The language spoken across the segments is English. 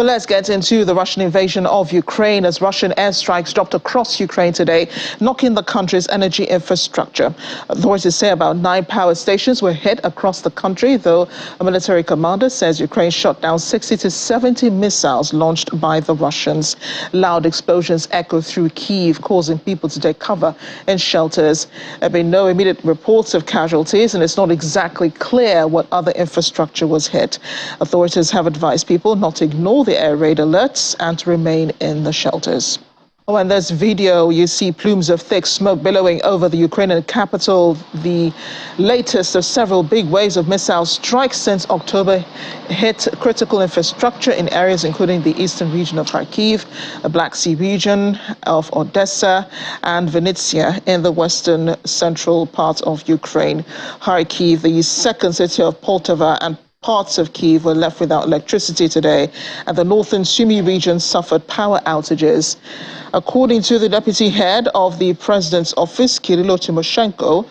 But let's get into the Russian invasion of Ukraine as Russian airstrikes dropped across Ukraine today, knocking the country's energy infrastructure. Authorities say about 9 power stations were hit across the country, though a military commander says Ukraine shot down 60 to 70 missiles launched by the Russians. Loud explosions echoed through Kyiv, causing people to take cover in shelters. There have been no immediate reports of casualties, and it's not exactly clear what other infrastructure was hit. Authorities have advised people not to ignore the air raid alerts and to remain in the shelters. Oh, and this video, you see plumes of thick smoke billowing over the Ukrainian capital. The latest of several big waves of missile strikes since October hit critical infrastructure in areas including the eastern region of Kyiv, the Black Sea region of Odessa, and Vinnytsia in the western central part of Ukraine. Kyiv, the second city of Poltava, and parts of Kyiv were left without electricity today, and the northern Sumy region suffered power outages. According to the deputy head of the president's office, Kyrylo Tymoshenko,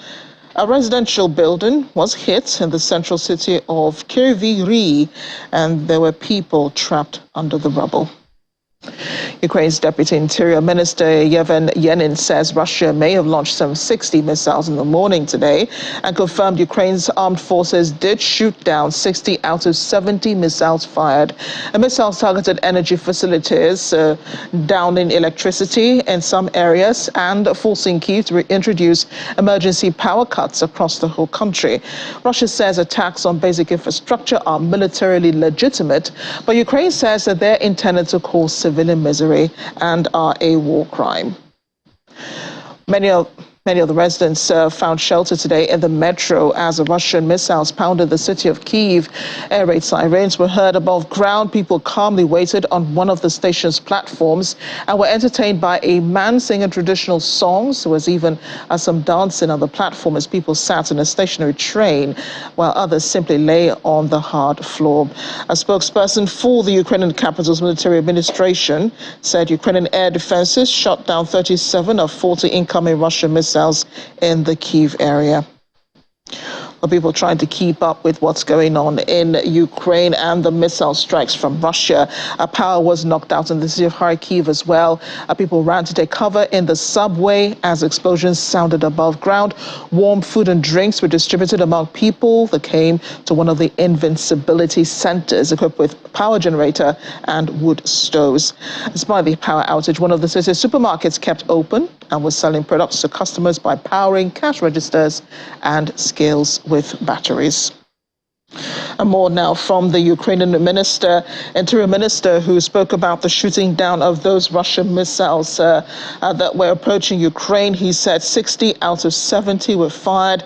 a residential building was hit in the central city of Kyiv, and there were people trapped under the rubble. Ukraine's Deputy Interior Minister Yevhen Yenin says Russia may have launched some 60 missiles in the morning today and confirmed Ukraine's armed forces did shoot down 60 out of 70 missiles fired. The missiles targeted energy facilities, downing electricity in some areas and forcing Kyiv to introduce emergency power cuts across the whole country. Russia says attacks on basic infrastructure are militarily legitimate, but Ukraine says that they're intended to cause civilian misery and are a war crime. Many of the residents found shelter today in the metro as the Russian missiles pounded the city of Kyiv. Air raid sirens were heard above ground. People calmly waited on one of the station's platforms and were entertained by a man singing traditional songs. There was even some dancing on the platform as people sat in a stationary train, while others simply lay on the hard floor. A spokesperson for the Ukrainian capital's military administration said Ukrainian air defenses shot down 37 of 40 incoming Russian missiles in the Kyiv area. People trying to keep up with what's going on in Ukraine and the missile strikes from Russia. Power was knocked out in the city of Kyiv as well. People ran to take cover in the subway as explosions sounded above ground. Warm food and drinks were distributed among people that came to one of the invincibility centers equipped with power generator and wood stoves. Despite the power outage, one of the city's supermarkets kept open and was selling products to customers by powering cash registers and scales with batteries. And more now from the Ukrainian interior minister, who spoke about the shooting down of those Russian missiles that were approaching Ukraine. He said 60 out of 70 were fired.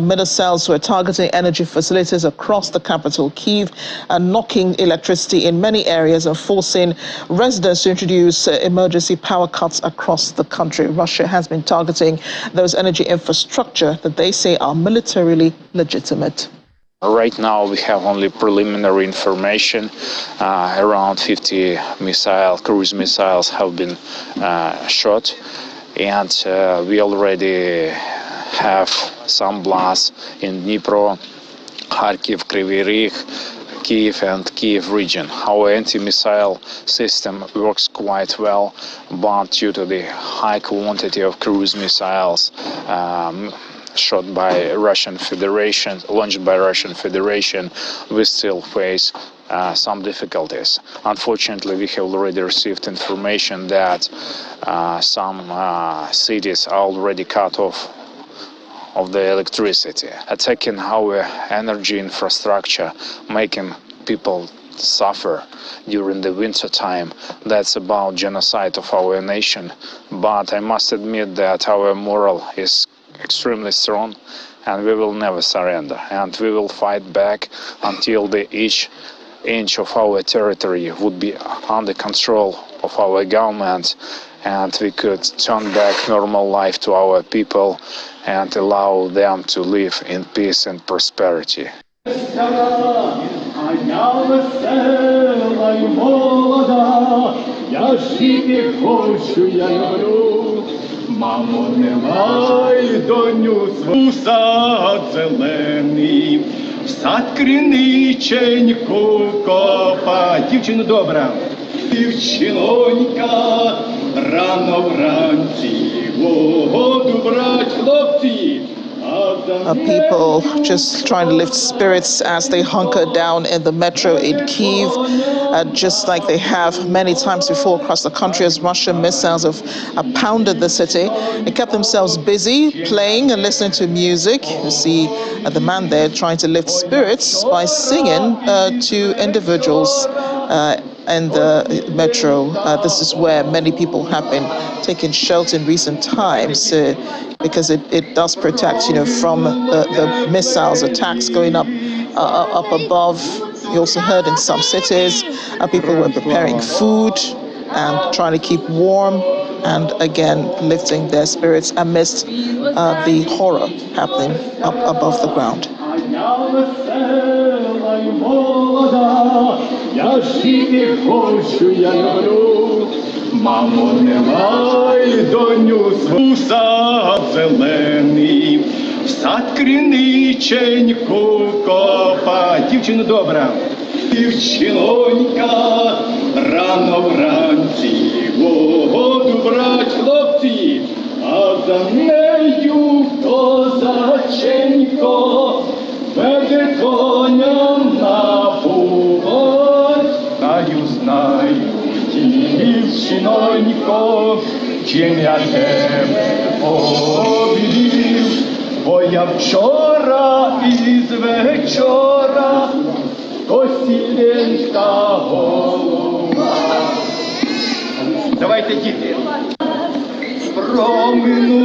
Missiles were targeting energy facilities across the capital, Kyiv, knocking electricity in many areas and forcing residents to introduce emergency power cuts across the country. Russia has been targeting those energy infrastructure that they say are militarily legitimate. Right now we have only preliminary information. Around 50 cruise missiles have been shot, and we already have some blasts in Dnipro, Kharkiv, Kryvyi Rih, Kyiv and Kyiv region. Our anti-missile system works quite well, but due to the high quantity of cruise missiles shot by Russian Federation, launched by Russian Federation, we still face some difficulties. Unfortunately, we have already received information that some cities are already cut off of the electricity, attacking our energy infrastructure, making people suffer during the winter time. That's about genocide of our nation. But I must admit that our moral is extremely strong, and we will never surrender, and we will fight back until each inch of our territory would be under control of our government, and we could turn back normal life to our people and allow them to live in peace and prosperity. Мамо, немай, доню, сад зелений, в сад криниченьку копай. дівчино добра. Дівчинонька, рано вранці, воду брать, хлопці. People just trying to lift spirits as they hunker down in the metro in Kyiv, just like they have many times before across the country as Russian missiles have pounded the city. They kept themselves busy playing and listening to music. You see the man there trying to lift spirits by singing to individuals in the metro. This is where many people have been taking shelter in recent times because it does protect, from the missiles attacks going up above. You also heard in some cities people were preparing food and trying to keep warm and again lifting their spirits amidst the horror happening up above the ground. Я жити хочу, я люблю, мамо, немай, доню, свою сад зелений, в сад криниченьку копа. Дівчино добра, дівчинонька, рано вранці, воду брать, хлопці, а за нею козаченько веде коням на путь. Знаю, дівчинонько, чим я тебе повів, бо я вчора із вечора косіленька голова. Давайте, діти. Промину